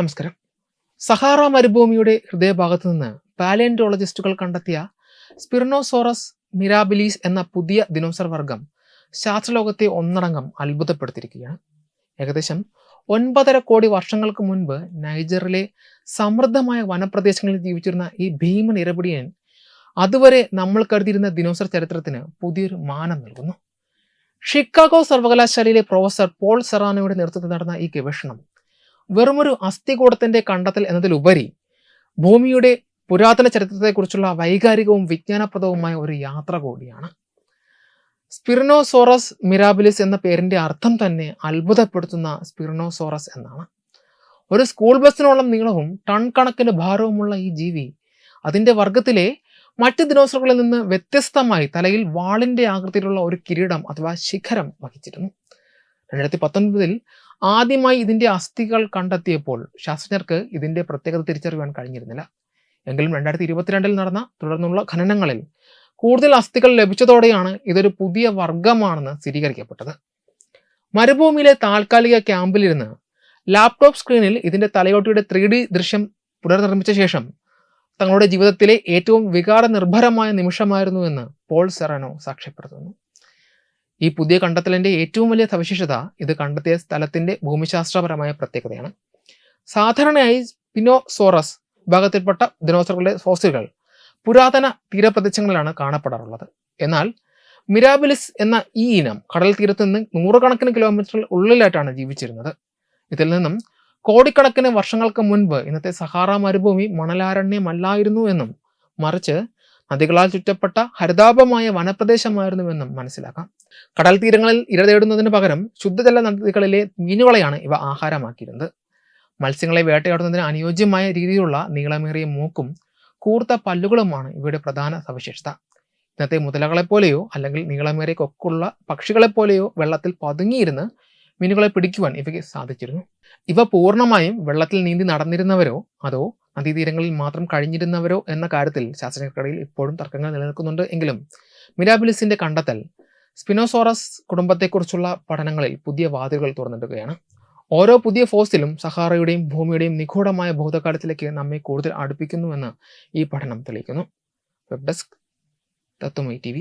നമസ്കാരം. സഹാറ മരുഭൂമിയുടെ ഹൃദയഭാഗത്തു നിന്ന് പാലിയന്റോളജിസ്റ്റുകൾ കണ്ടെത്തിയ സ്പിർനോസോറസ് മിരാബിലിസ് എന്ന പുതിയ ദിനോസർ വർഗം ശാസ്ത്രലോകത്തെ ഒന്നടങ്കം അത്ഭുതപ്പെടുത്തിയിരിക്കുകയാണ്. ഏകദേശം 9.5 കോടി വർഷങ്ങൾക്ക് മുൻപ് നൈജറിലെ സമൃദ്ധമായ വനപ്രദേശങ്ങളിൽ ജീവിച്ചിരുന്ന ഈ ഭീമൻ ഇരപിടിയൻ അതുവരെ നമ്മൾ കരുതിയിരുന്ന ദിനോസർ ചരിത്രത്തിന് പുതിയൊരു മാനം നൽകുന്നു. ഷിക്കാഗോ സർവകലാശാലയിലെ പ്രൊഫസർ പോൾ സെറാനോയുടെ നേതൃത്വത്തിൽ നടന്ന ഈ ഗവേഷണം വെറുമൊരു അസ്ഥികൂടത്തിന്റെ കണ്ടെത്തൽ എന്നതിലുപരി ഭൂമിയുടെ പുരാതന ചരിത്രത്തെക്കുറിച്ചുള്ള വൈകാരികവും വിജ്ഞാനപ്രദവുമായ ഒരു യാത്ര കൂടിയാണ്. സ്പിർനോസോറസ് മിരാബിലിസ് എന്ന പേരിന്റെ അർത്ഥം തന്നെ അത്ഭുതപ്പെടുത്തുന്ന സ്പിർനോസോറസ് എന്നാണ്. ഒരു സ്കൂൾ ബസ്സിനോളം നീളവും ടൺ കണക്കിന് ഭാരവുമുള്ള ഈ ജീവി അതിന്റെ വർഗത്തിലെ മറ്റ് ദിനോസറുകളിൽ നിന്ന് വ്യത്യസ്തമായി തലയിൽ വാളിന്റെ ആകൃതിയിലുള്ള ഒരു കിരീടം അഥവാ ശിഖരം വഹിച്ചിരുന്നു. 2019 ആദ്യമായി ഇതിന്റെ അസ്ഥികൾ കണ്ടെത്തിയപ്പോൾ ശാസ്ത്രജ്ഞർക്ക് ഇതിന്റെ പ്രത്യേകത തിരിച്ചറിയാൻ കഴിഞ്ഞിരുന്നില്ല. എങ്കിലും 2022 നടന്ന തുടർന്നുള്ള ഖനനങ്ങളിൽ കൂടുതൽ അസ്ഥികൾ ലഭിച്ചതോടെയാണ് ഇതൊരു പുതിയ വർഗമാണെന്ന് സ്ഥിരീകരിക്കപ്പെട്ടത്. മരുഭൂമിയിലെ താൽക്കാലിക ക്യാമ്പിലിരുന്ന് ലാപ്ടോപ്പ് സ്ക്രീനിൽ ഇതിന്റെ തലയോട്ടിയുടെ 3D ദൃശ്യം പുനർനിർമ്മിച്ച ശേഷം തങ്ങളുടെ ജീവിതത്തിലെ ഏറ്റവും വികാരനിർഭരമായ നിമിഷമായിരുന്നു എന്ന് പോൾ സെറാനോ സാക്ഷ്യപ്പെടുത്തുന്നു. ഈ പുതിയ കണ്ടെത്തലിന്റെ ഏറ്റവും വലിയ സവിശേഷത ഇത് കണ്ടെത്തിയ സ്ഥലത്തിന്റെ ഭൂമിശാസ്ത്രപരമായ പ്രത്യേകതയാണ്. സാധാരണയായി സ്പിനോസോറസ് വിഭാഗത്തിൽപ്പെട്ട ദിനോസറുകളുടെ ഫോസിലുകൾ പുരാതന തീരപ്രദേശങ്ങളിലാണ് കാണപ്പെടാറുള്ളത്. എന്നാൽ മിരാബിലിസ് എന്ന ഈ ഇനം കടൽ തീരത്ത് നിന്ന് 100 കണക്കിന് കിലോമീറ്റർ ഉള്ളിലായിട്ടാണ് ജീവിച്ചിരുന്നത്. ഇതിൽ നിന്നും കോടിക്കണക്കിന് വർഷങ്ങൾക്ക് മുൻപ് ഇന്നത്തെ സഹാറ മരുഭൂമി മണലാരണ്യമല്ലായിരുന്നു എന്നും മറിച്ച് നദികളാൽ ചുറ്റപ്പെട്ട ഹരിതാപമായ വനപ്രദേശമായിരുന്നുവെന്നും മനസ്സിലാക്കാം. കടൽ തീരങ്ങളിൽ ഇര തേടുന്നതിന് പകരം ശുദ്ധജല നദികളിലെ മീനുകളെയാണ് ഇവ ആഹാരമാക്കിയിരുന്നത്. മത്സ്യങ്ങളെ വേട്ടയാടുന്നതിന് അനുയോജ്യമായ രീതിയിലുള്ള നീളമേറിയ മൂക്കും കൂർത്ത പല്ലുകളുമാണ് ഇവയുടെ പ്രധാന സവിശേഷത. ഇന്നത്തെ മുതലകളെപ്പോലെയോ അല്ലെങ്കിൽ നീളമേറിയ കൊക്കുള്ള പക്ഷികളെപ്പോലെയോ വെള്ളത്തിൽ പതുങ്ങിയിരുന്ന് മീനുകളെ പിടിക്കുവാൻ ഇവയ്ക്ക് സാധിച്ചിരുന്നു. ഇവ പൂർണ്ണമായും വെള്ളത്തിൽ നീന്തി നടന്നിരുന്നവരോ അതോ നദീതീരങ്ങളിൽ മാത്രം കഴിഞ്ഞിരുന്നവരോ എന്ന കാര്യത്തിൽ ശാസ്ത്രജ്ഞർക്കിടയിൽ ഇപ്പോഴും തർക്കങ്ങൾ നിലനിൽക്കുന്നുണ്ട്. എങ്കിലും മിരാബിലിസിന്റെ കണ്ടെത്തൽ സ്പിനോസോറസ് കുടുംബത്തെക്കുറിച്ചുള്ള പഠനങ്ങളിൽ പുതിയ വാതിലുകൾ തുറന്നിടുകയാണ്. ഓരോ പുതിയ ഫോസിലും സഹാറയുടെയും ഭൂമിയുടെയും നിഗൂഢമായ ഭൂതകാലത്തിലേക്ക് നമ്മെ കൂടുതൽ അടുപ്പിക്കുന്നുവെന്ന് ഈ പഠനം തെളിയിക്കുന്നു. Web desk Tatwamayi TV.